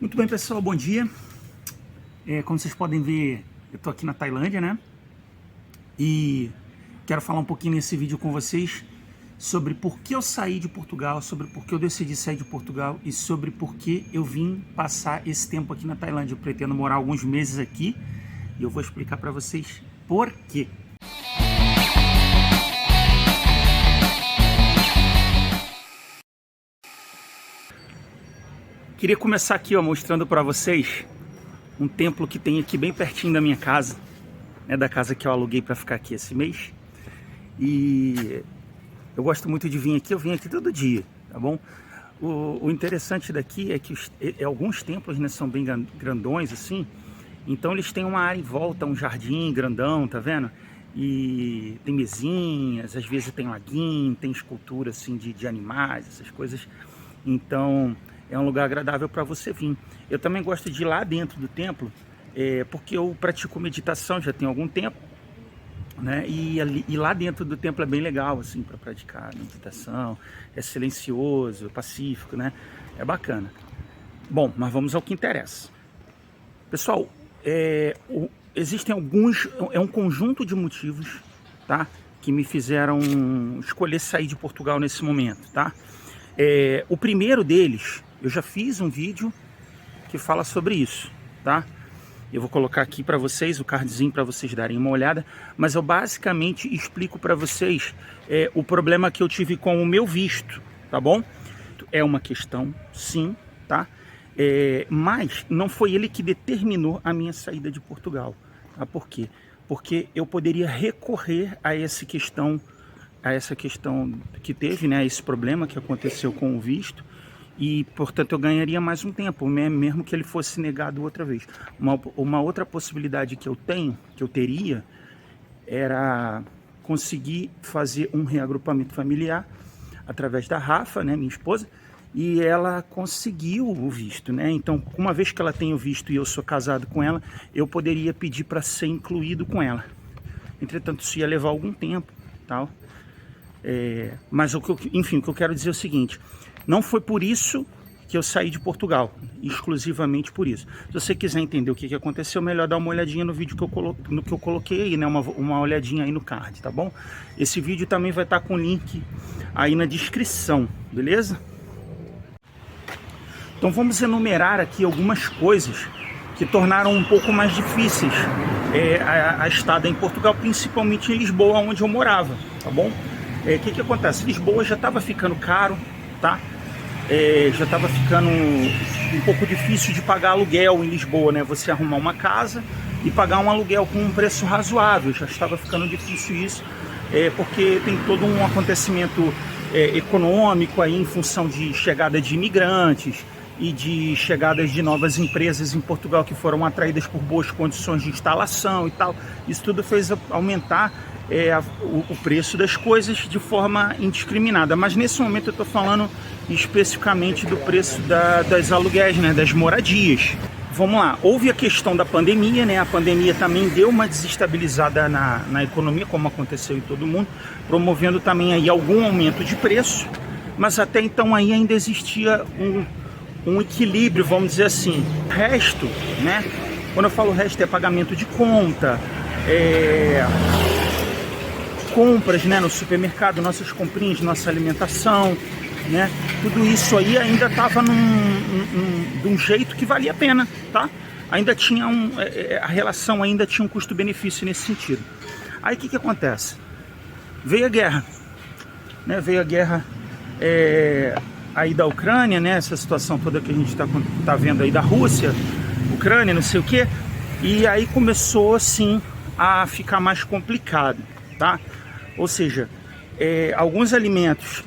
Muito bem, pessoal, bom dia. Como vocês podem ver, eu estou aqui na Tailândia, né? E quero falar um pouquinho nesse vídeo com vocês sobre por que eu saí de Portugal, sobre por que eu decidi sair de Portugal e sobre por que eu vim passar esse tempo aqui na Tailândia. Eu pretendo morar alguns meses aqui e eu vou explicar para vocês por quê. Queria começar aqui, mostrando para vocês um templo que tem aqui bem pertinho da minha casa, né, da casa que eu aluguei para ficar aqui esse mês. E eu gosto muito de vir aqui, eu venho aqui todo dia, tá bom? O interessante daqui é que alguns templos, né, são bem grandões assim, então eles têm uma área em volta, um jardim grandão, tá vendo? E tem mesinhas, às vezes tem laguinho, tem escultura assim de animais, essas coisas. Então é um lugar agradável para você vir. Eu também gosto de ir lá dentro do templo, porque eu pratico meditação já tem algum tempo, né? E lá dentro do templo é bem legal assim para praticar meditação. É silencioso, pacífico, né? É bacana. Bom, mas vamos ao que interessa. Pessoal, existem alguns, um conjunto de motivos, tá, que me fizeram escolher sair de Portugal nesse momento, tá? O primeiro deles, eu já fiz um vídeo que fala sobre isso, tá? Eu vou colocar aqui para vocês o cardzinho para vocês darem uma olhada, mas eu basicamente explico para vocês o problema que eu tive com o meu visto, tá bom? É uma questão, sim, tá? Mas não foi ele que determinou a minha saída de Portugal, tá? Por quê? Porque eu poderia recorrer a essa questão que teve, né? Esse problema que aconteceu com o visto. E, portanto, eu ganharia mais um tempo, mesmo que ele fosse negado outra vez. Uma outra possibilidade que eu teria, era conseguir fazer um reagrupamento familiar através da Rafa, né, minha esposa, e ela conseguiu o visto, né? Então, uma vez que ela tem o visto e eu sou casado com ela, eu poderia pedir para ser incluído com ela. Entretanto, isso ia levar algum tempo, tal. Mas enfim, o que eu quero dizer é o seguinte: não foi por isso que eu saí de Portugal, exclusivamente por isso. Se você quiser entender o que aconteceu, melhor dar uma olhadinha no vídeo que eu coloquei aí, né? Uma olhadinha aí no card, tá bom? Esse vídeo também vai estar com o link aí na descrição, beleza? Então vamos enumerar aqui algumas coisas que tornaram um pouco mais difíceis a estada em Portugal, principalmente em Lisboa, onde eu morava, tá bom? O que acontece? Lisboa já estava ficando caro, tá? Já estava ficando um pouco difícil de pagar aluguel em Lisboa, né? Você arrumar uma casa e pagar um aluguel com um preço razoável, já estava ficando difícil isso, porque tem todo um acontecimento econômico aí em função de chegada de imigrantes e de chegadas de novas empresas em Portugal que foram atraídas por boas condições de instalação e tal. Isso tudo fez aumentar o preço das coisas de forma indiscriminada. Mas nesse momento eu estou falando especificamente do preço das aluguéis, né, das moradias. Vamos lá, houve a questão da pandemia, né? A pandemia também deu uma desestabilizada na economia, como aconteceu em todo mundo, promovendo também aí algum aumento de preço, mas até então aí ainda existia um equilíbrio, vamos dizer assim. O resto, né? Quando eu falo resto, é pagamento de conta, compras, né, no supermercado, nossas comprinhas, nossa alimentação, né? Tudo isso aí ainda estava de um jeito que valia a pena, tá? Ainda tinha a relação ainda tinha um custo-benefício nesse sentido. Aí o que acontece? Veio a guerra, né? Veio a guerra aí da Ucrânia, né? Essa situação toda que a gente tá vendo aí da Rússia, Ucrânia, não sei o que, e aí começou assim a ficar mais complicado, tá? Ou seja, alguns alimentos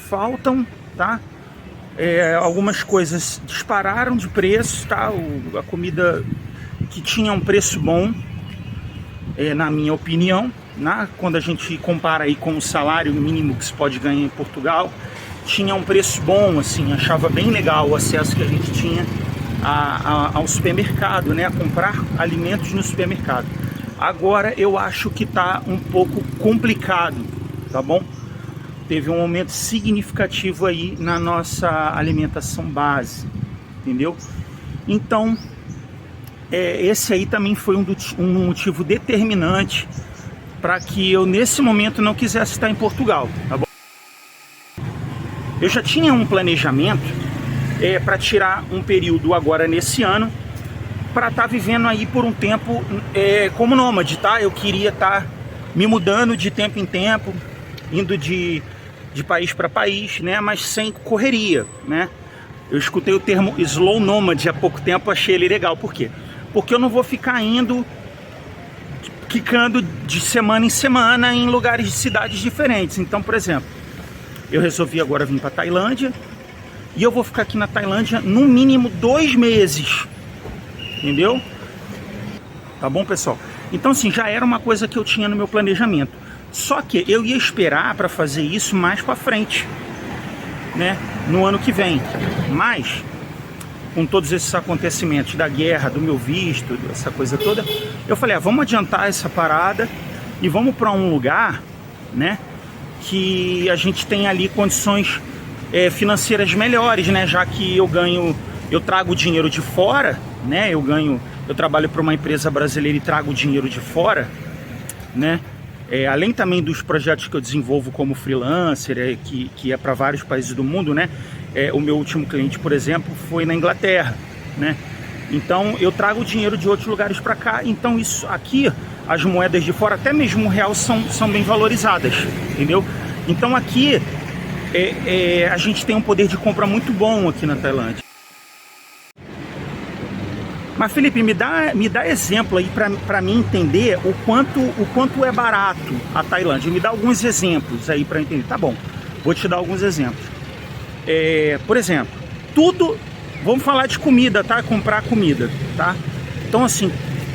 faltam, tá? Algumas coisas dispararam de preço, tá? A comida que tinha um preço bom, na minha opinião, né? Quando a gente compara aí com o salário mínimo que se pode ganhar em Portugal, tinha um preço bom, assim, achava bem legal o acesso que a gente tinha ao supermercado, né? A comprar alimentos no supermercado. Agora eu acho que está um pouco complicado, tá bom? Teve um aumento significativo aí na nossa alimentação base, entendeu? Então, esse aí também foi um motivo determinante para que eu nesse momento não quisesse estar em Portugal, tá bom? Eu já tinha um planejamento para tirar um período agora nesse ano para estar vivendo aí por um tempo como nômade, tá? Eu queria estar me mudando de tempo em tempo, indo de país para país, né? Mas sem correria, né? Eu escutei o termo slow nomad há pouco tempo, achei ele legal. Por quê? Porque eu não vou ficar quicando de semana em semana em lugares de cidades diferentes. Então, por exemplo, eu resolvi agora vir para Tailândia e eu vou ficar aqui na Tailândia no mínimo 2 meses, entendeu? Tá bom, pessoal? Então, assim, já era uma coisa que eu tinha no meu planejamento. Só que eu ia esperar para fazer isso mais para frente, né? No ano que vem. Mas com todos esses acontecimentos da guerra, do meu visto, essa coisa toda, eu falei, vamos adiantar essa parada e vamos para um lugar, né, que a gente tem ali condições financeiras melhores, né, já que eu trago dinheiro de fora, né, eu trabalho para uma empresa brasileira e trago dinheiro de fora, né, além também dos projetos que eu desenvolvo como freelancer, que é para vários países do mundo, né? O meu último cliente, por exemplo, foi na Inglaterra, né? Então eu trago dinheiro de outros lugares para cá. Então isso aqui, as moedas de fora, até mesmo o real, são bem valorizadas, entendeu? Então aqui a gente tem um poder de compra muito bom aqui na Tailândia. Mas Felipe, me dá exemplo aí para mim entender o quanto é barato a Tailândia. Me dá alguns exemplos aí para entender. Tá bom, vou te dar alguns exemplos. Por exemplo, vamos falar de comida, tá? Comprar comida, tá? Então assim,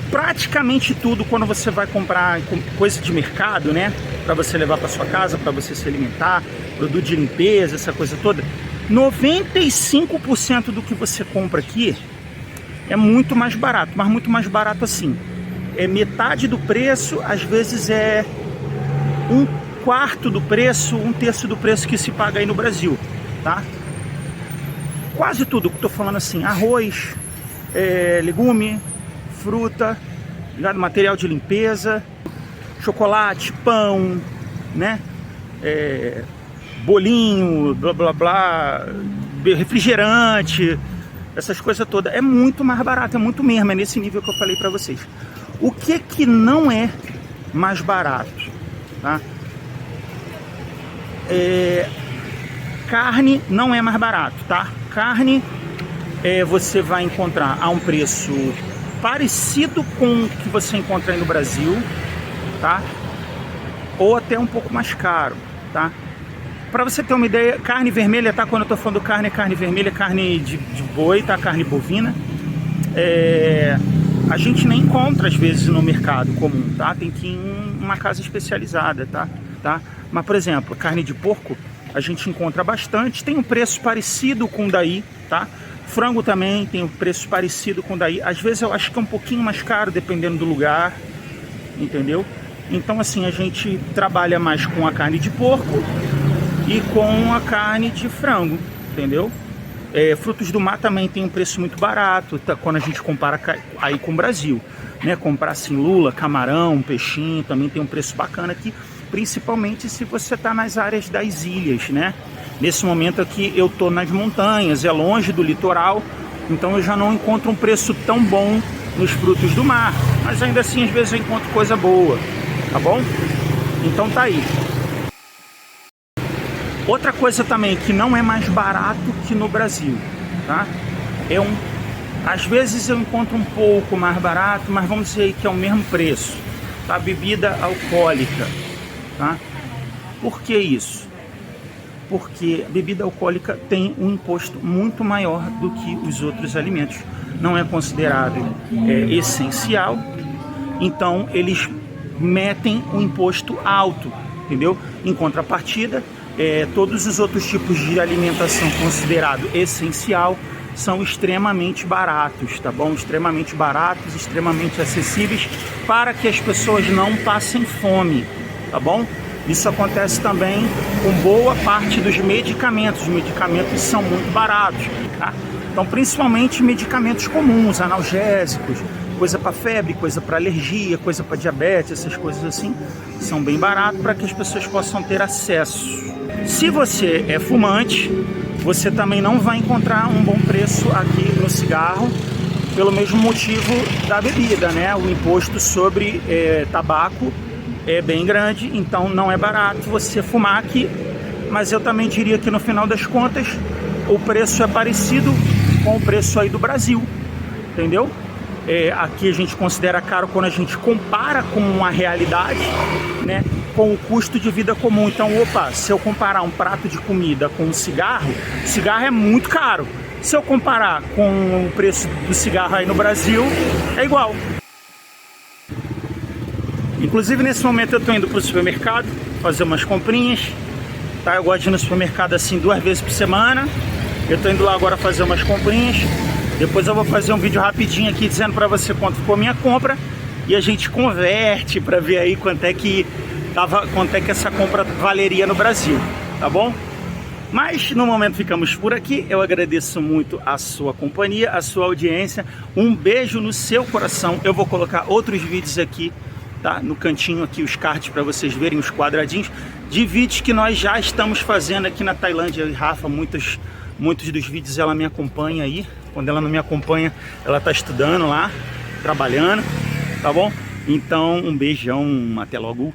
praticamente tudo quando você vai comprar coisa de mercado, né? Para você levar para sua casa, para você se alimentar, produto de limpeza, essa coisa toda, 95% do que você compra aqui é muito mais barato, mas muito mais barato assim. É metade do preço, às vezes é 1/4 do preço, 1/3 do preço que se paga aí no Brasil, tá? Quase tudo que eu tô falando assim, arroz, legume, fruta, material de limpeza, chocolate, pão, né? Bolinho, blá blá blá, refrigerante, essas coisas todas, é muito mais barato, é muito mesmo, é nesse nível que eu falei para vocês. O que não é mais barato, tá? Carne não é mais barato, tá? Carne você vai encontrar a um preço parecido com o que você encontra aí no Brasil, tá? Ou até um pouco mais caro, tá? Para você ter uma ideia, carne vermelha, tá? Quando eu tô falando carne, é carne vermelha, carne de boi, tá? Carne bovina. A gente nem encontra às vezes no mercado comum, tá? Tem que ir em uma casa especializada, tá? Mas, por exemplo, carne de porco a gente encontra bastante, tem um preço parecido com daí, tá? Frango também tem um preço parecido com daí. Às vezes eu acho que é um pouquinho mais caro, dependendo do lugar, entendeu? Então, assim, a gente trabalha mais com a carne de porco e com a carne de frango, entendeu? Frutos do mar também tem um preço muito barato, tá? Quando a gente compara aí com o Brasil, né? Comprar assim, lula, camarão, peixinho, também tem um preço bacana aqui, principalmente se você está nas áreas das ilhas, né? Nesse momento aqui eu tô nas montanhas, é longe do litoral, então eu já não encontro um preço tão bom nos frutos do mar, mas ainda assim às vezes eu encontro coisa boa, tá bom? Então tá aí. Outra coisa também que não é mais barato que no Brasil, tá? Às vezes eu encontro um pouco mais barato, mas vamos dizer que é o mesmo preço, tá? Bebida alcoólica, tá? Por que isso? Porque a bebida alcoólica tem um imposto muito maior do que os outros alimentos. Não é considerado essencial, então eles metem um imposto alto, entendeu? Em contrapartida, todos os outros tipos de alimentação considerado essencial são extremamente baratos, tá bom? Extremamente baratos, extremamente acessíveis para que as pessoas não passem fome, tá bom? Isso acontece também com boa parte dos medicamentos. Os medicamentos são muito baratos, tá? Então, principalmente medicamentos comuns, analgésicos, coisa para febre, coisa para alergia, coisa para diabetes, essas coisas assim, são bem baratos para que as pessoas possam ter acesso. Se você é fumante, você também não vai encontrar um bom preço aqui no cigarro, pelo mesmo motivo da bebida, né? O imposto sobre tabaco é bem grande, então não é barato você fumar aqui. Mas eu também diria que no final das contas o preço é parecido com o preço aí do Brasil, entendeu? Aqui a gente considera caro quando a gente compara com uma realidade, né, com o custo de vida comum. Então, se eu comparar um prato de comida com um cigarro, o cigarro é muito caro. Se eu comparar com o preço do cigarro aí no Brasil, é igual. Inclusive, nesse momento eu estou indo para o supermercado fazer umas comprinhas, tá? Eu gosto de ir no supermercado assim 2 vezes por semana. Eu estou indo lá agora fazer umas comprinhas. Depois eu vou fazer um vídeo rapidinho aqui dizendo para você quanto ficou a minha compra e a gente converte para ver aí quanto é que essa compra valeria no Brasil, tá bom? Mas no momento ficamos por aqui. Eu agradeço muito a sua companhia, a sua audiência. Um beijo no seu coração. Eu vou colocar outros vídeos aqui, tá? No cantinho aqui, os cards para vocês verem os quadradinhos de vídeos que nós já estamos fazendo aqui na Tailândia. Eu e Rafa, muitos dos vídeos ela me acompanha aí. Quando ela não me acompanha, ela tá estudando lá, trabalhando, tá bom? Então, um beijão, até logo.